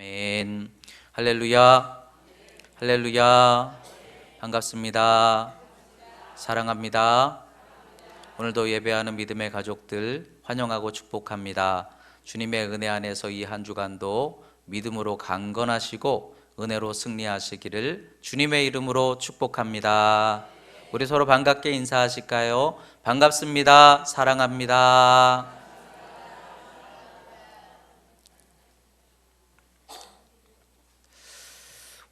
아멘. 할렐루야. 할렐루야. 반갑습니다. 사랑합니다. 오늘도 예배하는 믿음의 가족들 환영하고 축복합니다. 주님의 은혜 안에서 이 한 주간도 믿음으로 강건하시고 은혜로 승리하시기를 주님의 이름으로 축복합니다. 우리 서로 반갑게 인사하실까요? 반갑습니다. 사랑합니다.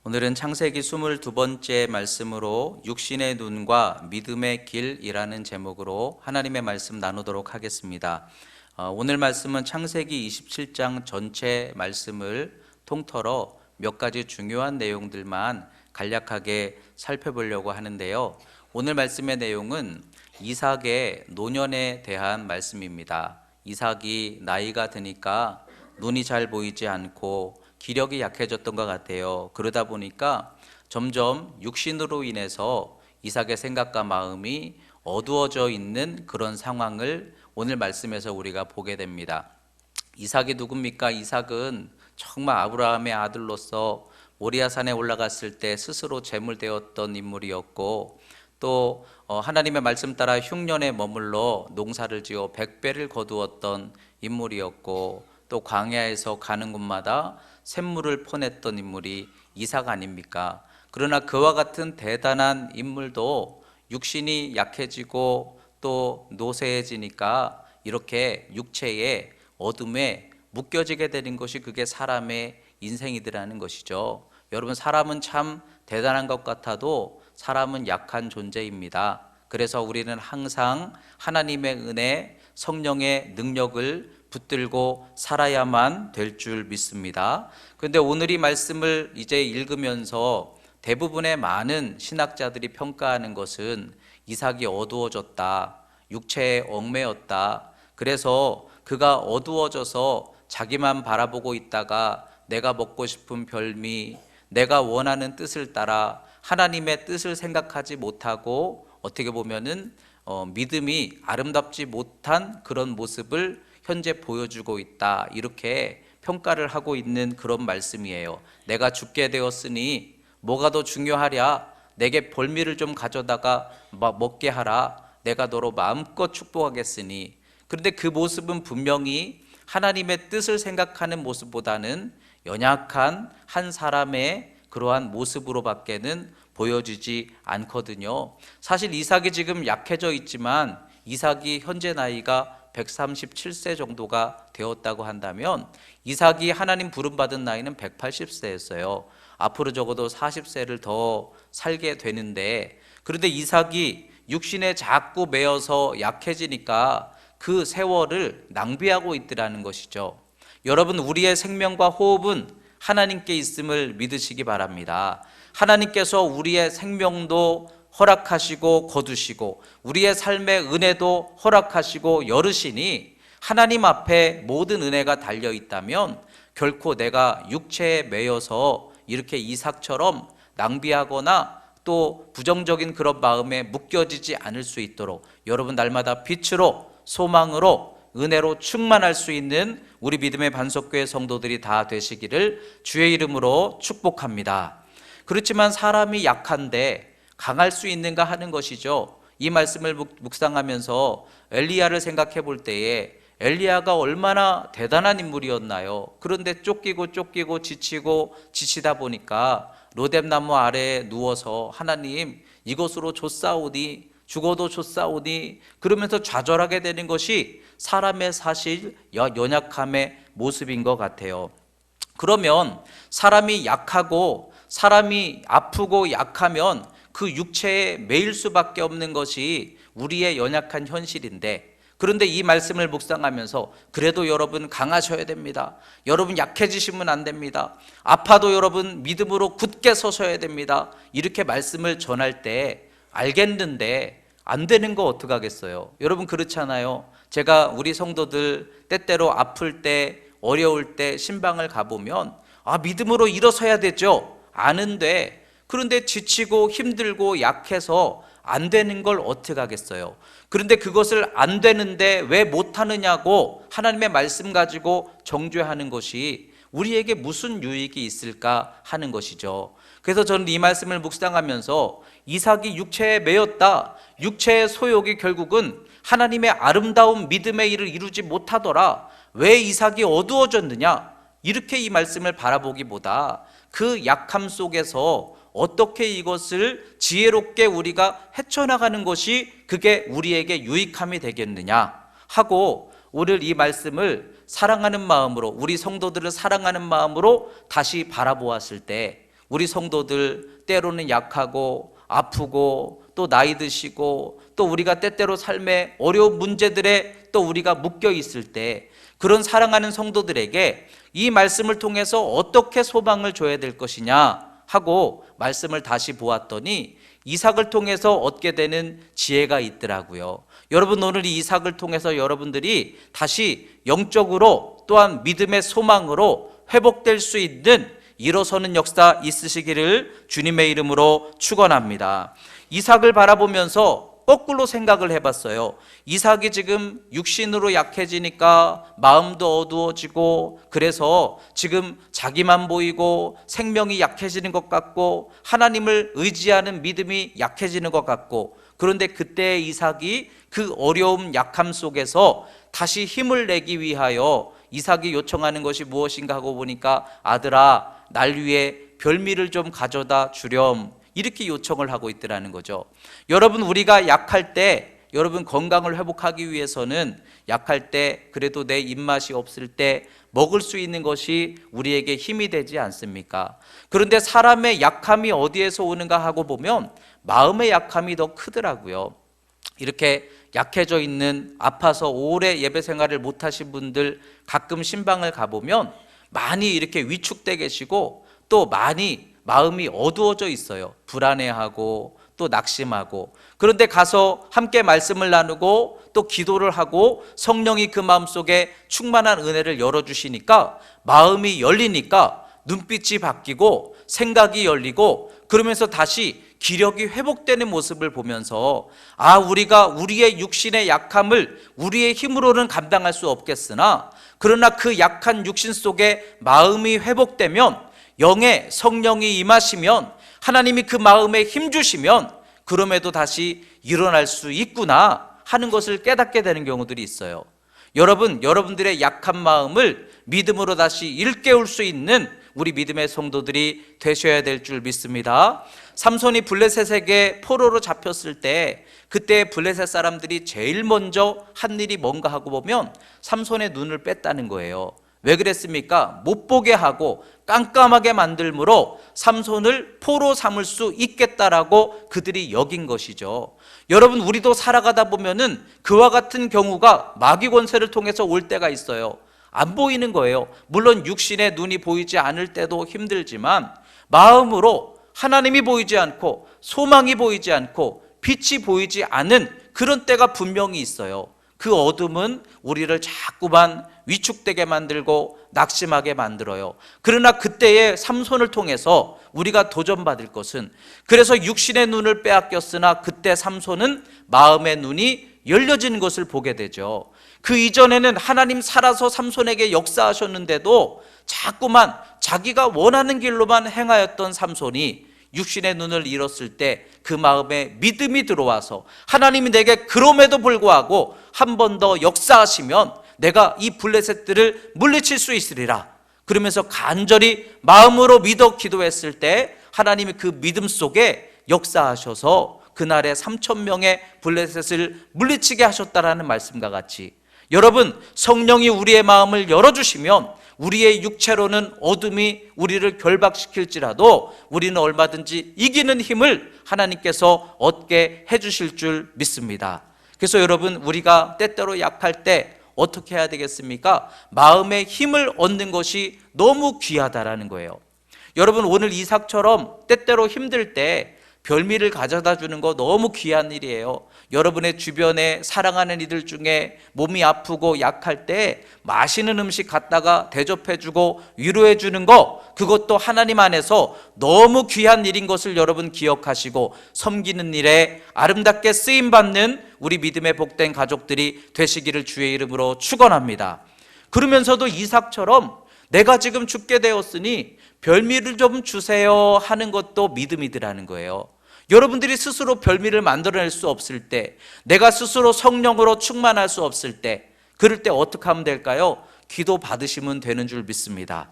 오늘은 창세기 22번째 말씀으로 육신의 눈과 믿음의 길이라는 제목으로 하나님의 말씀 나누도록 하겠습니다. 오늘 말씀은 창세기 27장 전체 말씀을 통틀어 몇 가지 중요한 내용들만 간략하게 살펴보려고 하는데요. 오늘 말씀의 내용은 이삭의 노년에 대한 말씀입니다. 이삭이 나이가 드니까 눈이 잘 보이지 않고 기력이 약해졌던 것 같아요. 그러다 보니까 점점 육신으로 인해서 이삭의 생각과 마음이 어두워져 있는 그런 상황을 오늘 말씀에서 우리가 보게 됩니다. 이삭이 누굽니까? 이삭은 정말 아브라함의 아들로서 모리아산에 올라갔을 때 스스로 제물되었던 인물이었고, 또 하나님의 말씀 따라 흉년에 머물러 농사를 지어 100배를 거두었던 인물이었고, 또 광야에서 가는 곳마다 샘물을 퍼냈던 인물이 이삭 아닙니까? 그러나 그와 같은 대단한 인물도 육신이 약해지고 또 노쇠해지니까 이렇게 육체의 어둠에 묶여지게 되는 것이 그게 사람의 인생이더라는 것이죠. 여러분, 사람은 참 대단한 것 같아도 사람은 약한 존재입니다. 그래서 우리는 항상 하나님의 은혜, 성령의 능력을 붙들고 살아야만 될 줄 믿습니다. 그런데 오늘 이 말씀을 이제 읽으면서 대부분의 많은 신학자들이 평가하는 것은 이삭이 어두워졌다, 육체에 얽매였다, 그래서 그가 어두워져서 자기만 바라보고 있다가 내가 먹고 싶은 별미, 내가 원하는 뜻을 따라 하나님의 뜻을 생각하지 못하고 어떻게 보면은 믿음이 아름답지 못한 그런 모습을 현재 보여주고 있다, 이렇게 평가를 하고 있는 그런 말씀이에요. 내가 죽게 되었으니 뭐가 더 중요하랴? 내게 벌미를 좀 가져다가 먹게 하라. 내가 너로 마음껏 축복하겠으니. 그런데 그 모습은 분명히 하나님의 뜻을 생각하는 모습보다는 연약한 한 사람의 그러한 모습으로밖에는 보여지지 않거든요. 사실 이삭이 지금 약해져 있지만 이삭이 현재 나이가 137세 정도가 되었다고 한다면 이삭이 하나님 부름받은 나이는 180세였어요. 앞으로 적어도 40세를 더 살게 되는데, 그런데 이삭이 육신에 자꾸 매여서 약해지니까 그 세월을 낭비하고 있더라는 것이죠. 여러분, 우리의 생명과 호흡은 하나님께 있음을 믿으시기 바랍니다. 하나님께서 우리의 생명도 허락하시고 거두시고 우리의 삶의 은혜도 허락하시고 열으시니 하나님 앞에 모든 은혜가 달려 있다면 결코 내가 육체에 매여서 이렇게 이삭처럼 낭비하거나 또 부정적인 그런 마음에 묶여지지 않을 수 있도록 여러분 날마다 빛으로 소망으로 은혜로 충만할 수 있는 우리 믿음의 반석교회 성도들이 다 되시기를 주의 이름으로 축복합니다. 그렇지만 사람이 약한데 강할 수 있는가 하는 것이죠. 이 말씀을 묵상하면서 엘리야를 생각해 볼 때에 엘리야가 얼마나 대단한 인물이었나요? 그런데 쫓기고 지치고 지치다 보니까 로뎀나무 아래에 누워서 하나님 이것으로 좇사오니 죽어도 좇사오니 그러면서 좌절하게 되는 것이 사람의 사실 연약함의 모습인 것 같아요. 그러면 사람이 약하고 사람이 아프고 약하면 그 육체에 매일 수밖에 없는 것이 우리의 연약한 현실인데, 그런데 이 말씀을 묵상하면서 그래도 여러분 강하셔야 됩니다. 여러분 약해지시면 안 됩니다. 아파도 여러분 믿음으로 굳게 서셔야 됩니다. 이렇게 말씀을 전할 때 알겠는데 안 되는 거 어떡하겠어요? 여러분 그렇잖아요. 제가 우리 성도들 때때로 아플 때 어려울 때 신방을 가보면 믿음으로 일어서야 되죠. 아는데 그런데 지치고 힘들고 약해서 안 되는 걸 어떻게 하겠어요? 그런데 그것을 안 되는데 왜 못하느냐고 하나님의 말씀 가지고 정죄하는 것이 우리에게 무슨 유익이 있을까 하는 것이죠. 그래서 저는 이 말씀을 묵상하면서 이삭이 육체에 매였다, 육체의 소욕이 결국은 하나님의 아름다운 믿음의 일을 이루지 못하더라, 왜 이삭이 어두워졌느냐, 이렇게 이 말씀을 바라보기보다 그 약함 속에서 어떻게 이것을 지혜롭게 우리가 헤쳐나가는 것이 그게 우리에게 유익함이 되겠느냐 하고, 오늘 이 말씀을 사랑하는 마음으로, 우리 성도들을 사랑하는 마음으로 다시 바라보았을 때, 우리 성도들 때로는 약하고 아프고 또 나이 드시고 또 우리가 때때로 삶의 어려운 문제들에 또 우리가 묶여 있을 때, 그런 사랑하는 성도들에게 이 말씀을 통해서 어떻게 소망을 줘야 될 것이냐 하고 말씀을 다시 보았더니 이삭을 통해서 얻게 되는 지혜가 있더라고요. 여러분, 오늘 이 이삭을 통해서 여러분들이 다시 영적으로 또한 믿음의 소망으로 회복될 수 있는 일어서는 역사 있으시기를 주님의 이름으로 축원합니다. 이삭을 바라보면서 거꾸로 생각을 해봤어요. 이삭이 지금 육신으로 약해지니까 마음도 어두워지고, 그래서 지금 자기만 보이고 생명이 약해지는 것 같고 하나님을 의지하는 믿음이 약해지는 것 같고, 그런데 그때 이삭이 그 어려움 약함 속에서 다시 힘을 내기 위하여 이삭이 요청하는 것이 무엇인가 하고 보니까, 아들아, 날 위해 별미를 좀 가져다 주렴, 이렇게 요청을 하고 있더라는 거죠. 여러분, 우리가 약할 때, 여러분 건강을 회복하기 위해서는 약할 때, 그래도 내 입맛이 없을 때 먹을 수 있는 것이 우리에게 힘이 되지 않습니까? 그런데 사람의 약함이 어디에서 오는가 하고 보면 마음의 약함이 더 크더라고요. 이렇게 약해져 있는, 아파서 오래 예배 생활을 못하신 분들 가끔 신방을 가보면 많이 이렇게 위축돼 계시고 또 많이 마음이 어두워져 있어요. 불안해하고 또 낙심하고. 그런데 가서 함께 말씀을 나누고 또 기도를 하고 성령이 그 마음속에 충만한 은혜를 열어주시니까, 마음이 열리니까 눈빛이 바뀌고 생각이 열리고, 그러면서 다시 기력이 회복되는 모습을 보면서, 아, 우리가 우리의 육신의 약함을 우리의 힘으로는 감당할 수 없겠으나, 그러나 그 약한 육신 속에 마음이 회복되면, 영의 성령이 임하시면, 하나님이 그 마음에 힘 주시면 그럼에도 다시 일어날 수 있구나 하는 것을 깨닫게 되는 경우들이 있어요. 여러분, 여러분들의 약한 마음을 믿음으로 다시 일깨울 수 있는 우리 믿음의 성도들이 되셔야 될 줄 믿습니다. 삼손이 블레셋에게 포로로 잡혔을 때, 그때 블레셋 사람들이 제일 먼저 한 일이 뭔가 하고 보면 삼손의 눈을 뺐다는 거예요. 왜 그랬습니까? 못 보게 하고 깜깜하게 만들므로 삼손을 포로 삼을 수 있겠다라고 그들이 여긴 것이죠. 여러분, 우리도 살아가다 보면은 그와 같은 경우가 마귀 권세를 통해서 올 때가 있어요. 안 보이는 거예요. 물론 육신의 눈이 보이지 않을 때도 힘들지만, 마음으로 하나님이 보이지 않고 소망이 보이지 않고 빛이 보이지 않은 그런 때가 분명히 있어요. 그 어둠은 우리를 자꾸만 위축되게 만들고 낙심하게 만들어요. 그러나 그때의 삼손을 통해서 우리가 도전받을 것은, 그래서 육신의 눈을 빼앗겼으나 그때 삼손은 마음의 눈이 열려지는 것을 보게 되죠. 그 이전에는 하나님 살아서 삼손에게 역사하셨는데도 자꾸만 자기가 원하는 길로만 행하였던 삼손이 육신의 눈을 잃었을 때 그 마음에 믿음이 들어와서, 하나님이 내게 그럼에도 불구하고 한 번 더 역사하시면 내가 이 블레셋들을 물리칠 수 있으리라, 그러면서 간절히 마음으로 믿어 기도했을 때 하나님이 그 믿음 속에 역사하셔서 그날에 3,000명의 블레셋을 물리치게 하셨다라는 말씀과 같이, 여러분, 성령이 우리의 마음을 열어주시면 우리의 육체로는 어둠이 우리를 결박시킬지라도 우리는 얼마든지 이기는 힘을 하나님께서 얻게 해주실 줄 믿습니다. 그래서 여러분, 우리가 때때로 약할 때 어떻게 해야 되겠습니까? 마음의 힘을 얻는 것이 너무 귀하다라는 거예요. 여러분, 오늘 이삭처럼 때때로 힘들 때 별미를 가져다 주는 거 너무 귀한 일이에요. 여러분의 주변에 사랑하는 이들 중에 몸이 아프고 약할 때 맛있는 음식 갖다가 대접해주고 위로해주는 거, 그것도 하나님 안에서 너무 귀한 일인 것을 여러분 기억하시고 섬기는 일에 아름답게 쓰임받는 우리 믿음의 복된 가족들이 되시기를 주의 이름으로 축원합니다. 그러면서도 이삭처럼 내가 지금 죽게 되었으니 별미를 좀 주세요 하는 것도 믿음이더라는 거예요. 여러분들이 스스로 별미를 만들어낼 수 없을 때, 내가 스스로 성령으로 충만할 수 없을 때, 그럴 때 어떻게 하면 될까요? 기도 받으시면 되는 줄 믿습니다.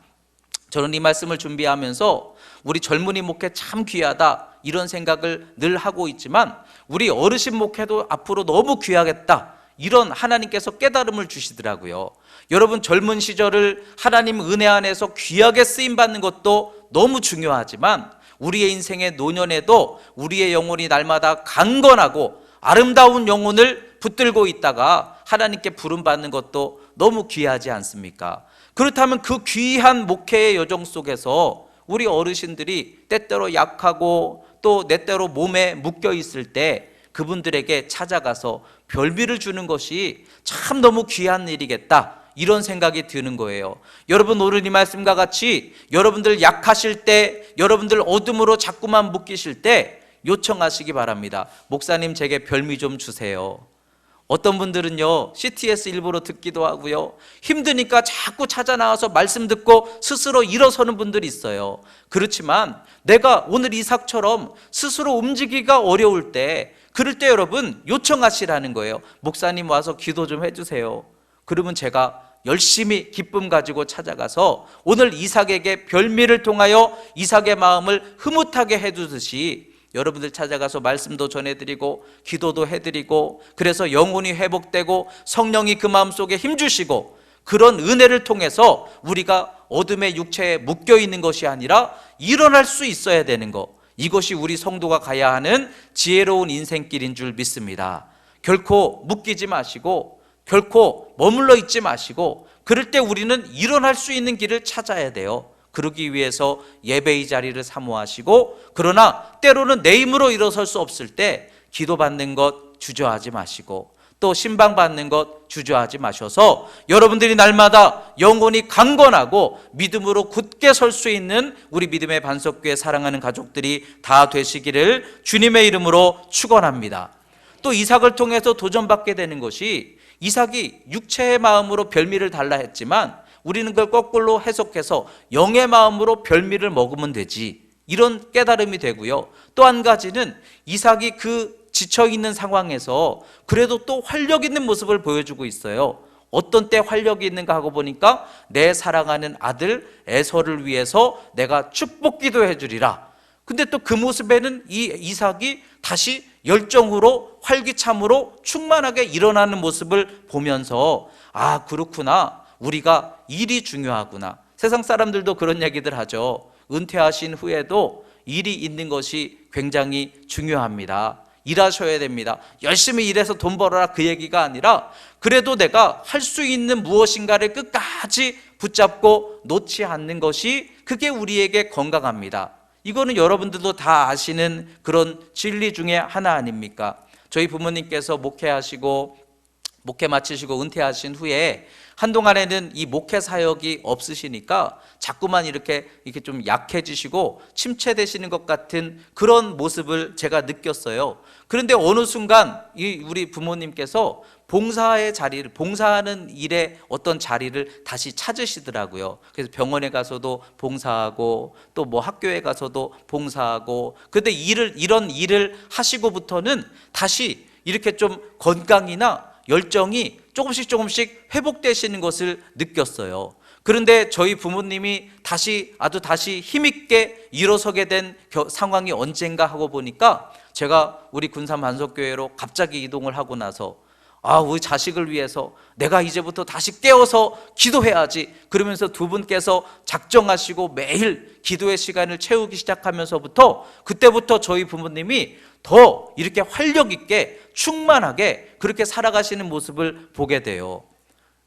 저는 이 말씀을 준비하면서 우리 젊은이 목회 참 귀하다 이런 생각을 늘 하고 있지만, 우리 어르신 목회도 앞으로 너무 귀하겠다 이런 하나님께서 깨달음을 주시더라고요. 여러분, 젊은 시절을 하나님 은혜 안에서 귀하게 쓰임받는 것도 너무 중요하지만, 우리의 인생의 노년에도 우리의 영혼이 날마다 강건하고 아름다운 영혼을 붙들고 있다가 하나님께 부름받는 것도 너무 귀하지 않습니까? 그렇다면 그 귀한 목회의 여정 속에서 우리 어르신들이 때때로 약하고 또 때때로 몸에 묶여 있을 때 그분들에게 찾아가서 별미를 주는 것이 참 너무 귀한 일이겠다, 이런 생각이 드는 거예요. 여러분, 오늘 이 말씀과 같이 여러분들 약하실 때, 여러분들 어둠으로 자꾸만 묶이실 때 요청하시기 바랍니다. 목사님, 제게 별미 좀 주세요. 어떤 분들은요, CTS 일부러 듣기도 하고요, 힘드니까 자꾸 찾아 나와서 말씀 듣고 스스로 일어서는 분들이 있어요. 그렇지만 내가 오늘 이삭처럼 스스로 움직이기가 어려울 때, 그럴 때 여러분 요청하시라는 거예요. 목사님, 와서 기도 좀 해주세요. 그러면 제가 열심히 기쁨 가지고 찾아가서 오늘 이삭에게 별미를 통하여 이삭의 마음을 흐뭇하게 해주듯이 여러분들 찾아가서 말씀도 전해드리고 기도도 해드리고, 그래서 영혼이 회복되고 성령이 그 마음속에 힘주시고, 그런 은혜를 통해서 우리가 어둠의 육체에 묶여있는 것이 아니라 일어날 수 있어야 되는 것, 이것이 우리 성도가 가야 하는 지혜로운 인생길인 줄 믿습니다. 결코 묶이지 마시고 결코 머물러 있지 마시고, 그럴 때 우리는 일어날 수 있는 길을 찾아야 돼요. 그러기 위해서 예배의 자리를 사모하시고, 그러나 때로는 내 힘으로 일어설 수 없을 때 기도받는 것 주저하지 마시고, 또 신방받는 것 주저하지 마셔서 여러분들이 날마다 영혼이 강건하고 믿음으로 굳게 설 수 있는 우리 믿음의 반석교회 사랑하는 가족들이 다 되시기를 주님의 이름으로 축원합니다. 또 이삭을 통해서 도전받게 되는 것이, 이삭이 육체의 마음으로 별미를 달라 했지만 우리는 그걸 거꾸로 해석해서 영의 마음으로 별미를 먹으면 되지, 이런 깨달음이 되고요. 또 한 가지는 이삭이 그 지쳐있는 상황에서 그래도 또 활력 있는 모습을 보여주고 있어요. 어떤 때 활력이 있는가 하고 보니까, 내 사랑하는 아들 에서를 위해서 내가 축복 기도해 주리라. 근데 또 그 모습에는 이 이삭이 다시 열정으로 활기참으로 충만하게 일어나는 모습을 보면서, 아, 그렇구나, 우리가 일이 중요하구나. 세상 사람들도 그런 얘기들 하죠. 은퇴하신 후에도 일이 있는 것이 굉장히 중요합니다. 일하셔야 됩니다. 열심히 일해서 돈 벌어라, 그 얘기가 아니라 그래도 내가 할 수 있는 무엇인가를 끝까지 붙잡고 놓지 않는 것이, 그게 우리에게 건강합니다. 이거는 여러분들도 다 아시는 그런 진리 중에 하나 아닙니까? 저희 부모님께서 목회 마치시고 은퇴하신 후에 한동안에는 이 목회 사역이 없으시니까 자꾸만 이렇게 좀 약해지시고 침체되시는 것 같은 그런 모습을 제가 느꼈어요. 그런데 어느 순간 우리 부모님께서 봉사의 자리를, 봉사하는 일의 어떤 자리를 다시 찾으시더라고요. 그래서 병원에 가서도 봉사하고 또 뭐 학교에 가서도 봉사하고, 근데 이런 일을 하시고부터는 다시 이렇게 좀 건강이나 열정이 조금씩 회복되시는 것을 느꼈어요. 그런데 저희 부모님이 다시 힘있게 일어서게 된 상황이 언젠가 하고 보니까, 제가 우리 군산 반석교회로 갑자기 이동을 하고 나서, 우리 자식을 위해서 내가 이제부터 다시 깨어서 기도해야지, 그러면서 두 분께서 작정하시고 매일 기도의 시간을 채우기 시작하면서부터, 그때부터 저희 부모님이 더 이렇게 활력 있게 충만하게 그렇게 살아가시는 모습을 보게 돼요.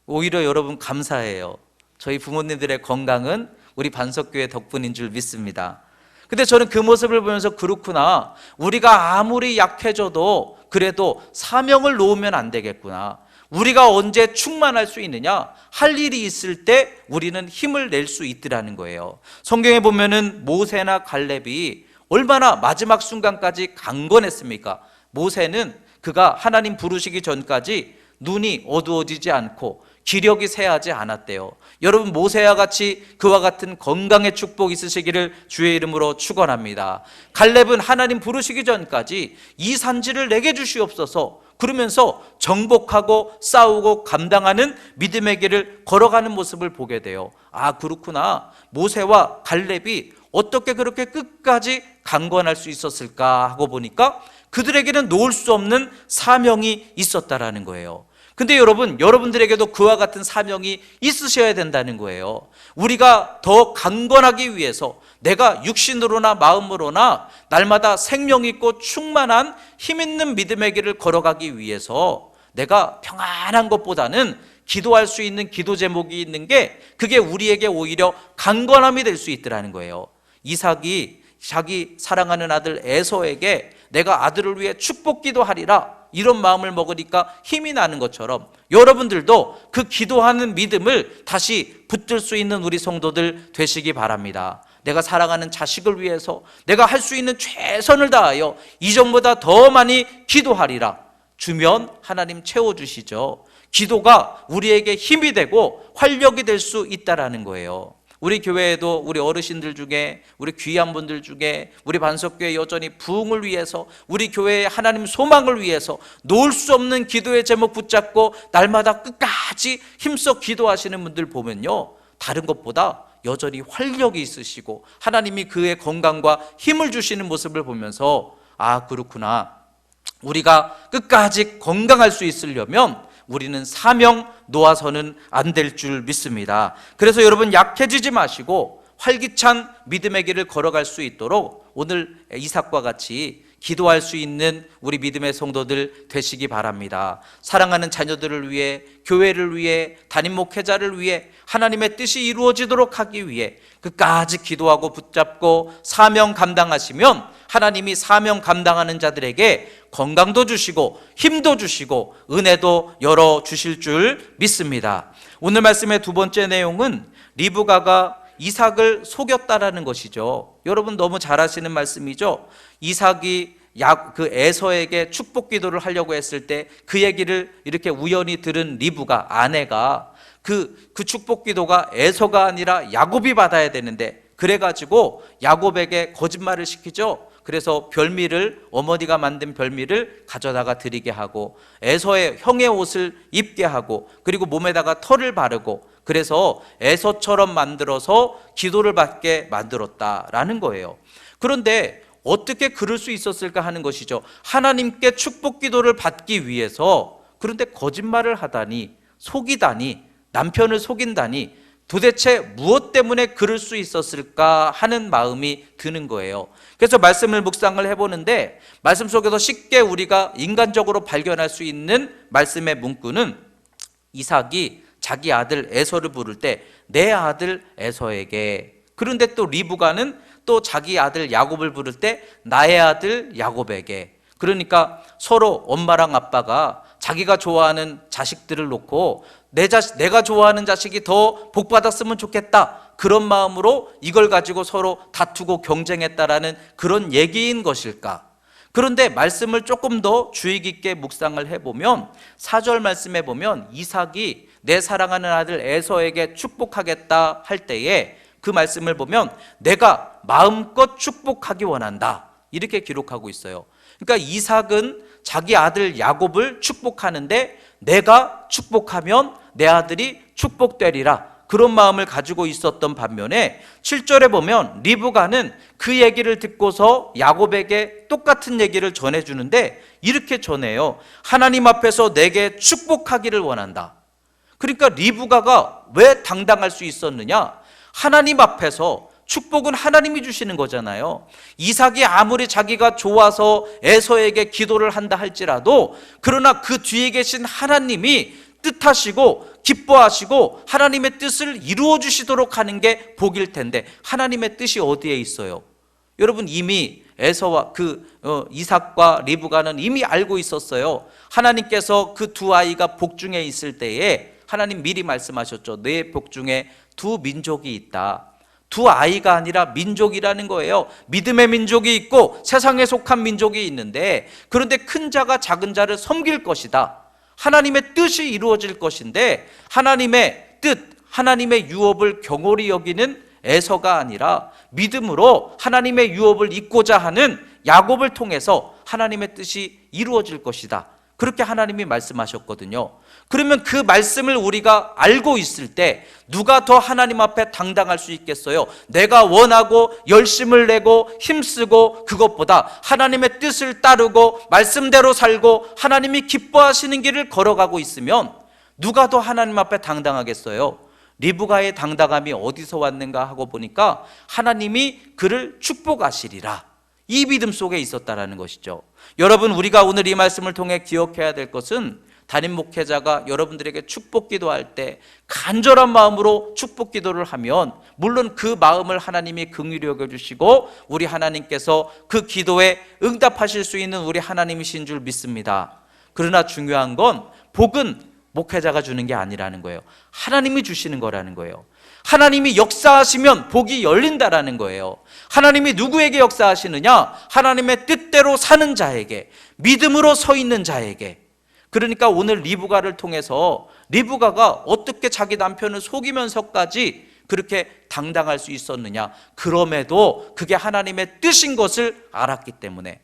오히려 여러분 감사해요. 저희 부모님들의 건강은 우리 반석교회 덕분인 줄 믿습니다. 근데 저는 그 모습을 보면서, 그렇구나, 우리가 아무리 약해져도 그래도 사명을 놓으면 안 되겠구나. 우리가 언제 충만할 수 있느냐? 할 일이 있을 때 우리는 힘을 낼 수 있더라는 거예요. 성경에 보면은 모세나 갈렙이 얼마나 마지막 순간까지 강건했습니까? 모세는 그가 하나님 부르시기 전까지 눈이 어두워지지 않고 기력이 쇠하지 않았대요. 여러분, 모세와 같이 그와 같은 건강의 축복 있으시기를 주의 이름으로 축원합니다. 갈렙은 하나님 부르시기 전까지 이 산지를 내게 주시옵소서 그러면서 정복하고 싸우고 감당하는 믿음의 길을 걸어가는 모습을 보게 돼요. 아, 그렇구나. 모세와 갈렙이 어떻게 그렇게 끝까지 강건할 수 있었을까 하고 보니까 그들에게는 놓을 수 없는 사명이 있었다라는 거예요. 근데 여러분들에게도 그와 같은 사명이 있으셔야 된다는 거예요. 우리가 더 강건하기 위해서 내가 육신으로나 마음으로나 날마다 생명 있고 충만한 힘 있는 믿음의 길을 걸어가기 위해서 내가 평안한 것보다는 기도할 수 있는 기도 제목이 있는 게 그게 우리에게 오히려 강건함이 될 수 있더라는 거예요. 이삭이 자기 사랑하는 아들 에서에게 내가 아들을 위해 축복 기도하리라 이런 마음을 먹으니까 힘이 나는 것처럼 여러분들도 그 기도하는 믿음을 다시 붙들 수 있는 우리 성도들 되시기 바랍니다. 내가 사랑하는 자식을 위해서 내가 할 수 있는 최선을 다하여 이전보다 더 많이 기도하리라. 주면 하나님 채워주시죠. 기도가 우리에게 힘이 되고 활력이 될 수 있다라는 거예요. 우리 교회에도 우리 어르신들 중에 우리 귀한 분들 중에 우리 반석교회 여전히 부흥을 위해서 우리 교회의 하나님 소망을 위해서 놓을 수 없는 기도의 제목 붙잡고 날마다 끝까지 힘써 기도하시는 분들 보면요, 다른 것보다 여전히 활력이 있으시고 하나님이 그의 건강과 힘을 주시는 모습을 보면서 아, 그렇구나. 우리가 끝까지 건강할 수 있으려면 우리는 사명 놓아서는 안 될 줄 믿습니다. 그래서 여러분, 약해지지 마시고 활기찬 믿음의 길을 걸어갈 수 있도록 오늘 이삭과 같이 기도할 수 있는 우리 믿음의 성도들 되시기 바랍니다. 사랑하는 자녀들을 위해, 교회를 위해, 담임 목회자를 위해 하나님의 뜻이 이루어지도록 하기 위해 끝까지 기도하고 붙잡고 사명 감당하시면 하나님이 사명 감당하는 자들에게 건강도 주시고 힘도 주시고 은혜도 열어주실 줄 믿습니다. 오늘 말씀의 두 번째 내용은 리브가가 이삭을 속였다라는 것이죠. 여러분, 너무 잘 아시는 말씀이죠. 이삭이 그 에서에게 축복 기도를 하려고 했을 때 그 얘기를 이렇게 우연히 들은 리브가, 아내가 그 축복 기도가 에서가 아니라 야곱이 받아야 되는데 그래가지고 야곱에게 거짓말을 시키죠. 그래서 별미를, 어머니가 만든 별미를 가져다가 드리게 하고 에서의 형의 옷을 입게 하고 그리고 몸에다가 털을 바르고 그래서 에서처럼 만들어서 기도를 받게 만들었다라는 거예요. 그런데 어떻게 그럴 수 있었을까 하는 것이죠. 하나님께 축복 기도를 받기 위해서, 그런데 거짓말을 하다니, 속이다니, 남편을 속인다니 도대체 무엇 때문에 그럴 수 있었을까 하는 마음이 드는 거예요. 그래서 말씀을 묵상을 해보는데 말씀 속에서 쉽게 우리가 인간적으로 발견할 수 있는 말씀의 문구는 이삭이 자기 아들 에서를 부를 때 내 아들 에서에게, 그런데 또 리브가는 또 자기 아들 야곱을 부를 때 나의 아들 야곱에게, 그러니까 서로 엄마랑 아빠가 자기가 좋아하는 자식들을 놓고 내가 좋아하는 자식이 더 복받았으면 좋겠다, 그런 마음으로 이걸 가지고 서로 다투고 경쟁했다라는 그런 얘기인 것일까? 그런데 말씀을 조금 더 주의 깊게 묵상을 해보면 4절 말씀에 보면 이삭이 내 사랑하는 아들 에서에게 축복하겠다 할 때에 그 말씀을 보면 내가 마음껏 축복하기 원한다 이렇게 기록하고 있어요. 그러니까 이삭은 자기 아들 야곱을 축복하는데 내가 축복하면 내 아들이 축복되리라, 그런 마음을 가지고 있었던 반면에 7절에 보면 리브가는 그 얘기를 듣고서 야곱에게 똑같은 얘기를 전해주는데 이렇게 전해요. 하나님 앞에서 내게 축복하기를 원한다. 그러니까 리브가가 왜 당당할 수 있었느냐? 하나님 앞에서 축복은 하나님이 주시는 거잖아요. 이삭이 아무리 자기가 좋아서 에서에게 기도를 한다 할지라도 그러나 그 뒤에 계신 하나님이 뜻하시고 기뻐하시고 하나님의 뜻을 이루어 주시도록 하는 게 복일 텐데 하나님의 뜻이 어디에 있어요? 여러분, 이미 에서와 이삭과 리브가는 이미 알고 있었어요. 하나님께서 그 두 아이가 복중에 있을 때에 하나님 미리 말씀하셨죠. 내 복중에 두 민족이 있다. 두 아이가 아니라 민족이라는 거예요. 믿음의 민족이 있고 세상에 속한 민족이 있는데, 그런데 큰 자가 작은 자를 섬길 것이다. 하나님의 뜻이 이루어질 것인데 하나님의 뜻, 하나님의 유업을 경홀히 여기는 에서가 아니라 믿음으로 하나님의 유업을 잇고자 하는 야곱을 통해서 하나님의 뜻이 이루어질 것이다. 그렇게 하나님이 말씀하셨거든요. 그러면 그 말씀을 우리가 알고 있을 때 누가 더 하나님 앞에 당당할 수 있겠어요? 내가 원하고 열심을 내고 힘쓰고 그것보다 하나님의 뜻을 따르고 말씀대로 살고 하나님이 기뻐하시는 길을 걸어가고 있으면 누가 더 하나님 앞에 당당하겠어요? 리브가의 당당함이 어디서 왔는가 하고 보니까 하나님이 그를 축복하시리라, 이 믿음 속에 있었다라는 것이죠. 여러분, 우리가 오늘 이 말씀을 통해 기억해야 될 것은 담임 목회자가 여러분들에게 축복 기도할 때 간절한 마음으로 축복 기도를 하면 물론 그 마음을 하나님이 긍휼히 여겨주시고 우리 하나님께서 그 기도에 응답하실 수 있는 우리 하나님이신 줄 믿습니다. 그러나 중요한 건 복은 목회자가 주는 게 아니라는 거예요. 하나님이 주시는 거라는 거예요. 하나님이 역사하시면 복이 열린다라는 거예요. 하나님이 누구에게 역사하시느냐? 하나님의 뜻대로 사는 자에게, 믿음으로 서 있는 자에게. 그러니까 오늘 리브가를 통해서 리브가가 어떻게 자기 남편을 속이면서까지 그렇게 당당할 수 있었느냐? 그럼에도 그게 하나님의 뜻인 것을 알았기 때문에.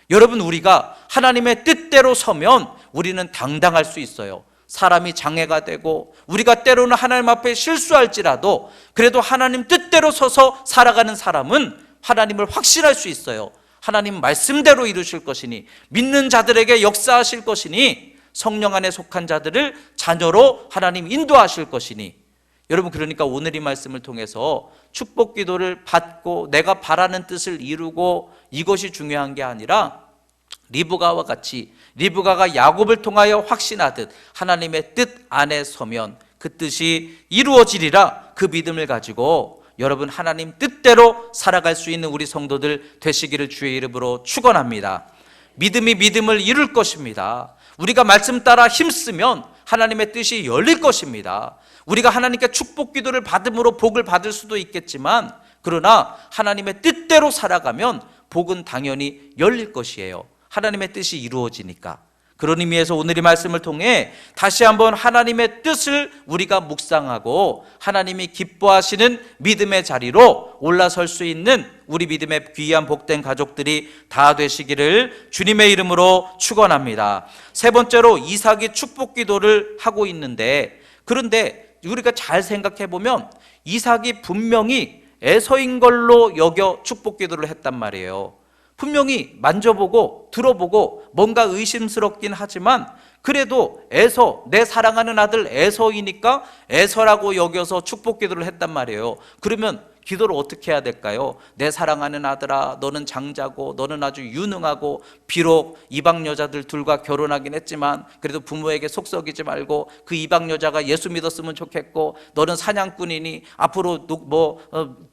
여러분, 우리가 하나님의 뜻대로 서면 우리는 당당할 수 있어요. 사람이 장애가 되고 우리가 때로는 하나님 앞에 실수할지라도 그래도 하나님 뜻대로 서서 살아가는 사람은 하나님을 확신할 수 있어요. 하나님 말씀대로 이루실 것이니, 믿는 자들에게 역사하실 것이니, 성령 안에 속한 자들을 자녀로 하나님 인도하실 것이니. 여러분, 그러니까 오늘 이 말씀을 통해서 축복 기도를 받고 내가 바라는 뜻을 이루고 이것이 중요한 게 아니라 리브가와 같이 리브가가 야곱을 통하여 확신하듯 하나님의 뜻 안에 서면 그 뜻이 이루어지리라, 그 믿음을 가지고 여러분 하나님 뜻대로 살아갈 수 있는 우리 성도들 되시기를 주의 이름으로 축원합니다. 믿음이 믿음을 이룰 것입니다. 우리가 말씀 따라 힘쓰면 하나님의 뜻이 열릴 것입니다. 우리가 하나님께 축복 기도를 받음으로 복을 받을 수도 있겠지만 그러나 하나님의 뜻대로 살아가면 복은 당연히 열릴 것이에요. 하나님의 뜻이 이루어지니까. 그런 의미에서 오늘 이 말씀을 통해 다시 한번 하나님의 뜻을 우리가 묵상하고 하나님이 기뻐하시는 믿음의 자리로 올라설 수 있는 우리 믿음의 귀한 복된 가족들이 다 되시기를 주님의 이름으로 축원합니다. 세 번째로 이삭이 축복 기도를 하고 있는데, 그런데 우리가 잘 생각해 보면 이삭이 분명히 에서인 걸로 여겨 축복 기도를 했단 말이에요. 분명히 만져보고 들어보고 뭔가 의심스럽긴 하지만 그래도 에서, 내 사랑하는 아들 에서이니까 에서라고 여겨서 축복 기도를 했단 말이에요. 그러면 기도를 어떻게 해야 될까요? 내 사랑하는 아들아, 너는 장자고 너는 아주 유능하고 비록 이방 여자들 둘과 결혼하긴 했지만 그래도 부모에게 속썩이지 말고 그 이방 여자가 예수 믿었으면 좋겠고, 너는 사냥꾼이니 앞으로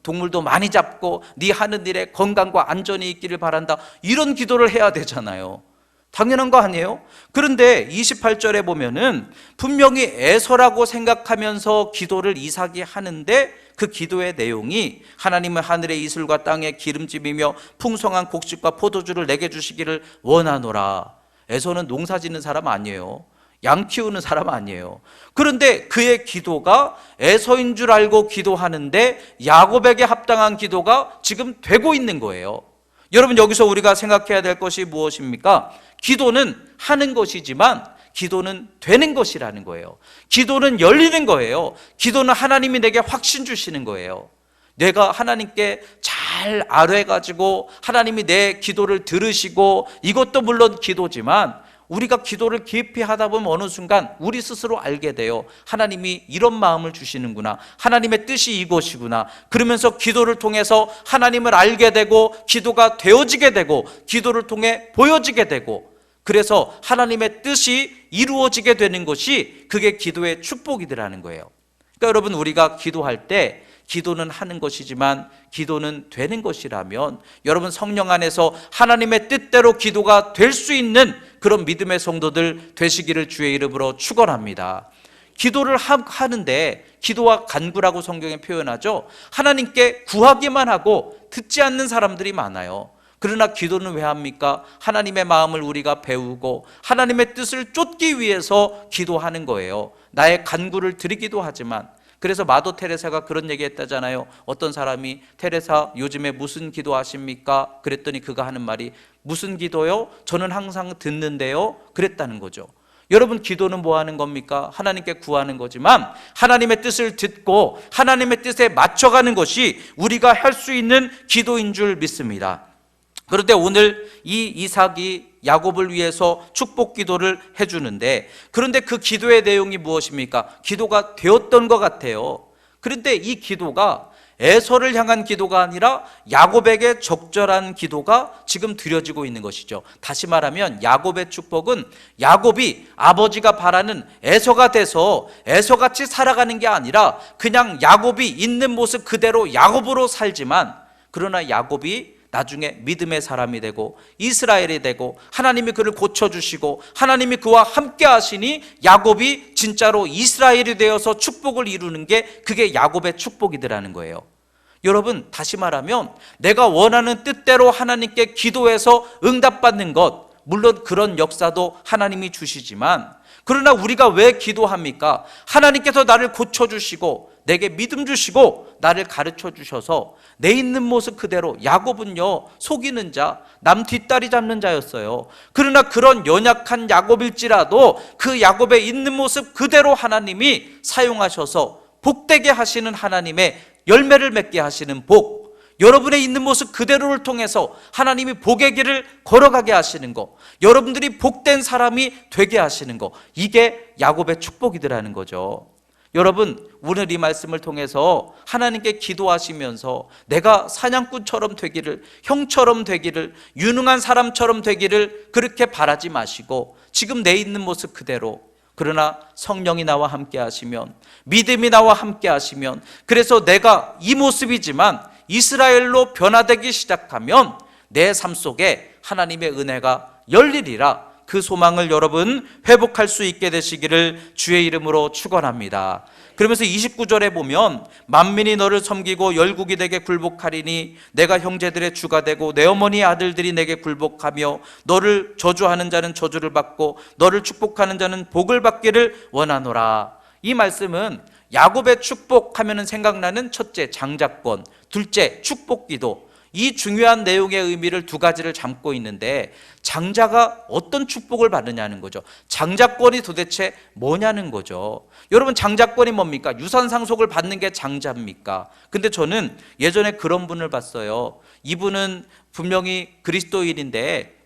동물도 많이 잡고 네 하는 일에 건강과 안전이 있기를 바란다, 이런 기도를 해야 되잖아요. 당연한 거 아니에요? 그런데 28절에 보면은 분명히 에서라고 생각하면서 기도를 이삭이 하는데 그 기도의 내용이 하나님은 하늘의 이슬과 땅의 기름짐이며 풍성한 곡식과 포도주를 내게 주시기를 원하노라. 에서는 농사 짓는 사람 아니에요. 양 키우는 사람 아니에요. 그런데 그의 기도가 에서인 줄 알고 기도하는데 야곱에게 합당한 기도가 지금 되고 있는 거예요. 여러분, 여기서 우리가 생각해야 될 것이 무엇입니까? 기도는 하는 것이지만 기도는 되는 것이라는 거예요. 기도는 열리는 거예요. 기도는 하나님이 내게 확신 주시는 거예요. 내가 하나님께 잘 아뢰가지고 하나님이 내 기도를 들으시고, 이것도 물론 기도지만 우리가 기도를 깊이 하다 보면 어느 순간 우리 스스로 알게 돼요. 하나님이 이런 마음을 주시는구나, 하나님의 뜻이 이것이구나. 그러면서 기도를 통해서 하나님을 알게 되고 기도가 되어지게 되고 기도를 통해 보여지게 되고, 그래서 하나님의 뜻이 이루어지게 되는 것이 그게 기도의 축복이더라는 거예요. 그러니까 여러분, 우리가 기도할 때 기도는 하는 것이지만 기도는 되는 것이라면 여러분 성령 안에서 하나님의 뜻대로 기도가 될 수 있는 그런 믿음의 성도들 되시기를 주의 이름으로 축원합니다. 기도를 하는데, 기도와 간구라고 성경에 표현하죠. 하나님께 구하기만 하고 듣지 않는 사람들이 많아요. 그러나 기도는 왜 합니까? 하나님의 마음을 우리가 배우고 하나님의 뜻을 쫓기 위해서 기도하는 거예요. 나의 간구를 드리기도 하지만, 그래서 마도 테레사가 그런 얘기 했다잖아요. 어떤 사람이 테레사 요즘에 무슨 기도 하십니까? 그랬더니 그가 하는 말이 무슨 기도요? 저는 항상 듣는데요. 그랬다는 거죠. 여러분, 기도는 뭐 하는 겁니까? 하나님께 구하는 거지만 하나님의 뜻을 듣고 하나님의 뜻에 맞춰가는 것이 우리가 할 수 있는 기도인 줄 믿습니다. 그런데 오늘 이 이삭이 야곱을 위해서 축복 기도를 해주는데, 그런데 그 기도의 내용이 무엇입니까? 기도가 되었던 것 같아요. 그런데 이 기도가 에서를 향한 기도가 아니라 야곱에게 적절한 기도가 지금 드려지고 있는 것이죠. 다시 말하면 야곱의 축복은 야곱이 아버지가 바라는 에서가 돼서 에서같이 살아가는 게 아니라 그냥 야곱이 있는 모습 그대로 야곱으로 살지만, 그러나 야곱이 나중에 믿음의 사람이 되고 이스라엘이 되고 하나님이 그를 고쳐주시고 하나님이 그와 함께 하시니 야곱이 진짜로 이스라엘이 되어서 축복을 이루는 게, 그게 야곱의 축복이더라는 거예요. 여러분, 다시 말하면 내가 원하는 뜻대로 하나님께 기도해서 응답받는 것, 물론 그런 역사도 하나님이 주시지만, 그러나 우리가 왜 기도합니까? 하나님께서 나를 고쳐주시고 내게 믿음 주시고 나를 가르쳐 주셔서 내 있는 모습 그대로, 야곱은요 속이는 자, 남 뒷다리 잡는 자였어요. 그러나 그런 연약한 야곱일지라도 그 야곱의 있는 모습 그대로 하나님이 사용하셔서 복되게 하시는 하나님의 열매를 맺게 하시는 복, 여러분의 있는 모습 그대로를 통해서 하나님이 복의 길을 걸어가게 하시는 것, 여러분들이 복된 사람이 되게 하시는 것, 이게 야곱의 축복이더라는 거죠. 여러분, 오늘 이 말씀을 통해서 하나님께 기도하시면서 내가 사냥꾼처럼 되기를, 형처럼 되기를, 유능한 사람처럼 되기를 그렇게 바라지 마시고 지금 내 있는 모습 그대로, 그러나 성령이 나와 함께 하시면, 믿음이 나와 함께 하시면, 그래서 내가 이 모습이지만 이스라엘로 변화되기 시작하면 내 삶 속에 하나님의 은혜가 열리리라, 그 소망을 여러분 회복할 수 있게 되시기를 주의 이름으로 축원합니다. 그러면서 29절에 보면 만민이 너를 섬기고 열국이 내게 굴복하리니 내가 형제들의 주가 되고 내 어머니의 아들들이 내게 굴복하며 너를 저주하는 자는 저주를 받고 너를 축복하는 자는 복을 받기를 원하노라. 이 말씀은 야곱의 축복하면 생각나는 첫째 장자권, 둘째 축복기도, 이 중요한 내용의 의미를 두 가지를 담고 있는데, 장자가 어떤 축복을 받느냐는 거죠. 장자권이 도대체 뭐냐는 거죠. 여러분, 장자권이 뭡니까? 유산 상속을 받는 게 장자입니까? 근데 저는 예전에 그런 분을 봤어요. 이분은 분명히 그리스도인인데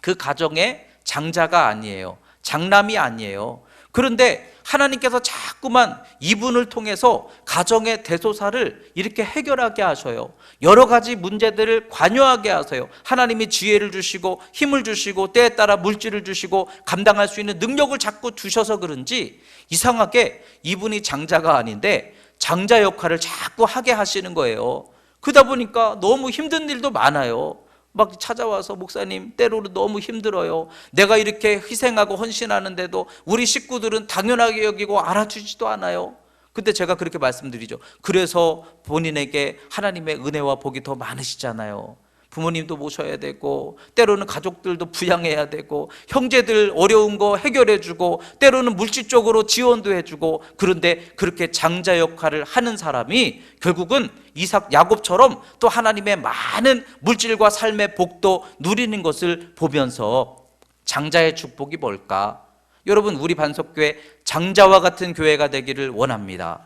그 가정에 장자가 아니에요. 장남이 아니에요. 그런데 하나님께서 자꾸만 이분을 통해서 가정의 대소사를 이렇게 해결하게 하셔요. 여러 가지 문제들을 관여하게 하세요. 하나님이 지혜를 주시고 힘을 주시고 때에 따라 물질을 주시고 감당할 수 있는 능력을 자꾸 주셔서 그런지 이상하게 이분이 장자가 아닌데 장자 역할을 자꾸 하게 하시는 거예요. 그러다 보니까 너무 힘든 일도 많아요. 막 찾아와서 목사님 때로는 너무 힘들어요. 내가 이렇게 희생하고 헌신하는데도 우리 식구들은 당연하게 여기고 알아주지도 않아요. 근데 제가 그렇게 말씀드리죠. 그래서 본인에게 하나님의 은혜와 복이 더 많으시잖아요. 부모님도 모셔야 되고 때로는 가족들도 부양해야 되고 형제들 어려운 거 해결해주고 때로는 물질적으로 지원도 해주고, 그런데 그렇게 장자 역할을 하는 사람이 결국은 이삭 야곱처럼 또 하나님의 많은 물질과 삶의 복도 누리는 것을 보면서 장자의 축복이 뭘까? 여러분, 우리 반석교회 장자와 같은 교회가 되기를 원합니다.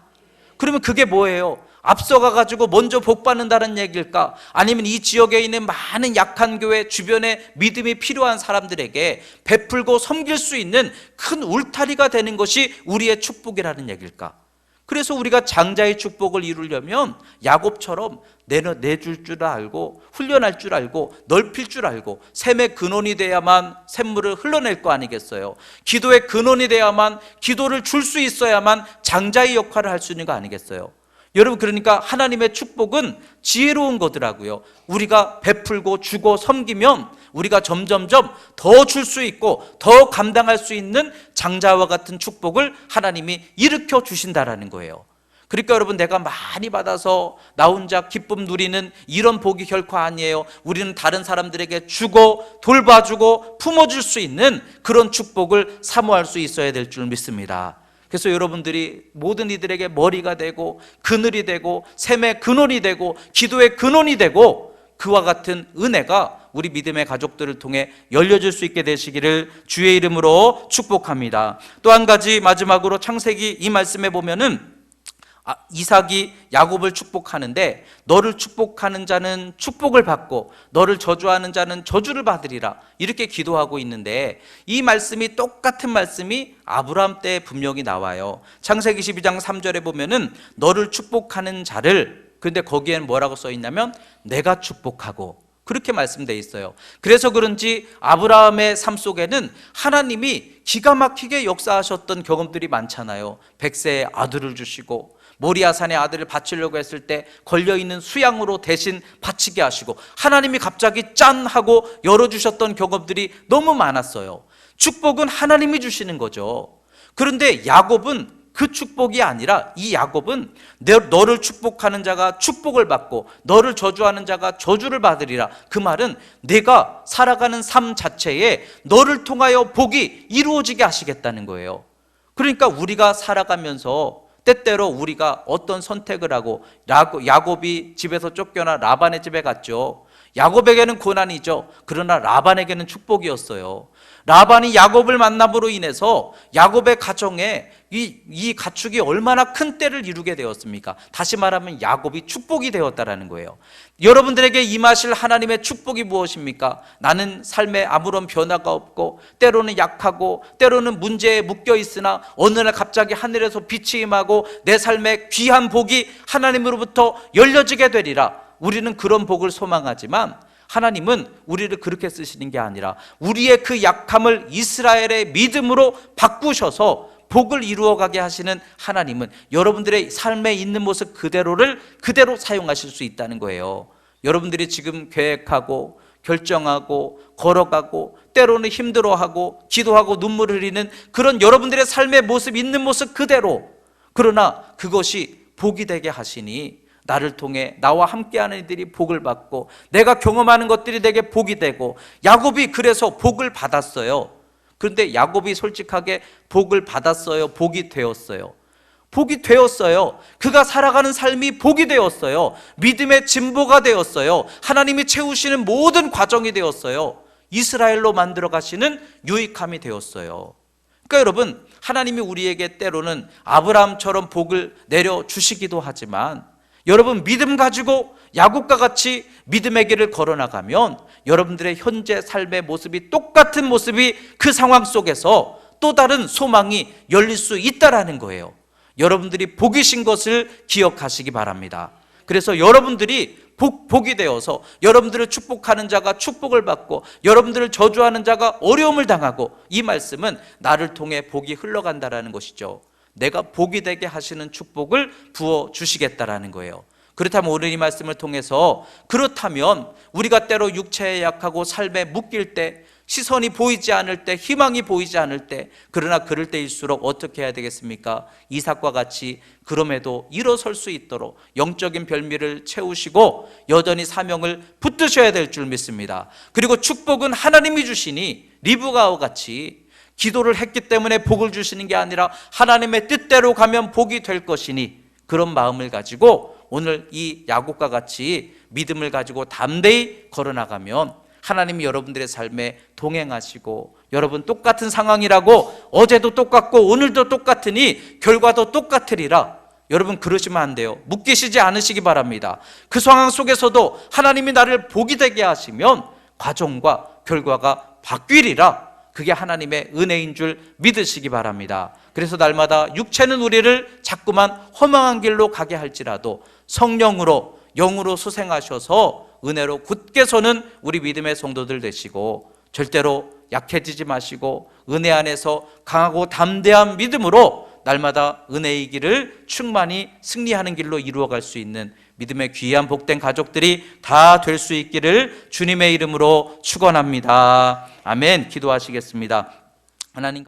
그러면 그게 뭐예요? 앞서가 가지고 먼저 복 받는다는 얘기일까? 아니면 이 지역에 있는 많은 약한 교회 주변에 믿음이 필요한 사람들에게 베풀고 섬길 수 있는 큰 울타리가 되는 것이 우리의 축복이라는 얘기일까? 그래서 우리가 장자의 축복을 이루려면 야곱처럼 내줄 줄 알고 훈련할 줄 알고 넓힐 줄 알고 샘의 근원이 돼야만 샘물을 흘러낼 거 아니겠어요? 기도의 근원이 돼야만 기도를 줄 수 있어야만 장자의 역할을 할 수 있는 거 아니겠어요? 여러분, 그러니까 하나님의 축복은 지혜로운 거더라고요. 우리가 베풀고 주고 섬기면 우리가 점점점 더 줄 수 있고 더 감당할 수 있는 장자와 같은 축복을 하나님이 일으켜 주신다라는 거예요. 그러니까 여러분, 내가 많이 받아서 나 혼자 기쁨 누리는 이런 복이 결코 아니에요. 우리는 다른 사람들에게 주고 돌봐주고 품어줄 수 있는 그런 축복을 사모할 수 있어야 될 줄 믿습니다. 그래서 여러분들이 모든 이들에게 머리가 되고 그늘이 되고 샘의 근원이 되고 기도의 근원이 되고 그와 같은 은혜가 우리 믿음의 가족들을 통해 열려질 수 있게 되시기를 주의 이름으로 축복합니다. 또 한 가지 마지막으로 창세기 이 말씀에 보면은 이삭이 야곱을 축복하는데 너를 축복하는 자는 축복을 받고 너를 저주하는 자는 저주를 받으리라 이렇게 기도하고 있는데, 이 말씀이 똑같은 말씀이 아브라함 때 분명히 나와요. 창세기 12장 3절에 보면은 너를 축복하는 자를, 근데 거기에는 뭐라고 써 있냐면 내가 축복하고, 그렇게 말씀되어 있어요. 그래서 그런지 아브라함의 삶 속에는 하나님이 기가 막히게 역사하셨던 경험들이 많잖아요. 100세의 아들을 주시고, 모리아산의 아들을 바치려고 했을 때 걸려있는 수양으로 대신 바치게 하시고, 하나님이 갑자기 짠 하고 열어주셨던 경험들이 너무 많았어요. 축복은 하나님이 주시는 거죠. 그런데 야곱은 그 축복이 아니라, 이 야곱은 너를 축복하는 자가 축복을 받고 너를 저주하는 자가 저주를 받으리라. 그 말은 내가 살아가는 삶 자체에 너를 통하여 복이 이루어지게 하시겠다는 거예요. 그러니까 우리가 살아가면서 때때로 우리가 어떤 선택을 하고, 야곱이 집에서 쫓겨나 라반의 집에 갔죠. 야곱에게는 고난이죠. 그러나 라반에게는 축복이었어요. 라반이 야곱을 만남으로 인해서 야곱의 가정에 이 가축이 얼마나 큰 때를 이루게 되었습니까? 다시 말하면 야곱이 축복이 되었다라는 거예요. 여러분들에게 임하실 하나님의 축복이 무엇입니까? 나는 삶에 아무런 변화가 없고 때로는 약하고 때로는 문제에 묶여 있으나 어느 날 갑자기 하늘에서 빛이 임하고 내 삶에 귀한 복이 하나님으로부터 열려지게 되리라. 우리는 그런 복을 소망하지만 하나님은 우리를 그렇게 쓰시는 게 아니라 우리의 그 약함을 이스라엘의 믿음으로 바꾸셔서 복을 이루어가게 하시는 하나님은 여러분들의 삶에 있는 모습 그대로를 그대로 사용하실 수 있다는 거예요. 여러분들이 지금 계획하고 결정하고 걸어가고 때로는 힘들어하고 기도하고 눈물 흘리는 그런 여러분들의 삶의 모습, 있는 모습 그대로, 그러나 그것이 복이 되게 하시니 나를 통해 나와 함께하는 이들이 복을 받고 내가 경험하는 것들이 내게 복이 되고, 야곱이 그래서 복을 받았어요. 그런데 야곱이 솔직하게 복을 받았어요? 복이 되었어요? 복이 되었어요. 그가 살아가는 삶이 복이 되었어요. 믿음의 진보가 되었어요. 하나님이 채우시는 모든 과정이 되었어요. 이스라엘로 만들어 가시는 유익함이 되었어요. 그러니까 여러분, 하나님이 우리에게 때로는 아브라함처럼 복을 내려주시기도 하지만, 여러분 믿음 가지고 야곱과 같이 믿음의 길을 걸어나가면 여러분들의 현재 삶의 모습이 똑같은 모습이 그 상황 속에서 또 다른 소망이 열릴 수 있다라는 거예요. 여러분들이 복이신 것을 기억하시기 바랍니다. 그래서 여러분들이 복이 되어서 여러분들을 축복하는 자가 축복을 받고 여러분들을 저주하는 자가 어려움을 당하고, 이 말씀은 나를 통해 복이 흘러간다라는 것이죠. 내가 복이 되게 하시는 축복을 부어주시겠다라는 거예요. 그렇다면 오늘 이 말씀을 통해서, 그렇다면 우리가 때로 육체에 약하고 삶에 묶일 때, 시선이 보이지 않을 때, 희망이 보이지 않을 때, 그러나 그럴 때일수록 어떻게 해야 되겠습니까? 이삭과 같이 그럼에도 일어설 수 있도록 영적인 별미를 채우시고 여전히 사명을 붙드셔야 될 줄 믿습니다. 그리고 축복은 하나님이 주시니 리브가와 같이 기도를 했기 때문에 복을 주시는 게 아니라 하나님의 뜻대로 가면 복이 될 것이니, 그런 마음을 가지고 오늘 이 야곱과 같이 믿음을 가지고 담대히 걸어나가면 하나님이 여러분들의 삶에 동행하시고, 여러분 똑같은 상황이라고 어제도 똑같고 오늘도 똑같으니 결과도 똑같으리라. 여러분 그러시면 안 돼요. 묶이시지 않으시기 바랍니다. 그 상황 속에서도 하나님이 나를 복이 되게 하시면 과정과 결과가 바뀌리라. 그게 하나님의 은혜인 줄 믿으시기 바랍니다. 그래서 날마다 육체는 우리를 자꾸만 허망한 길로 가게 할지라도 성령으로, 영으로 소생하셔서 은혜로 굳게 서는 우리 믿음의 성도들 되시고, 절대로 약해지지 마시고 은혜 안에서 강하고 담대한 믿음으로 날마다 은혜의 길을 충만히 승리하는 길로 이루어갈 수 있는 믿음의 귀한 복된 가족들이 다 될 수 있기를 주님의 이름으로 축원합니다. 아멘. 기도하시겠습니다. 하나님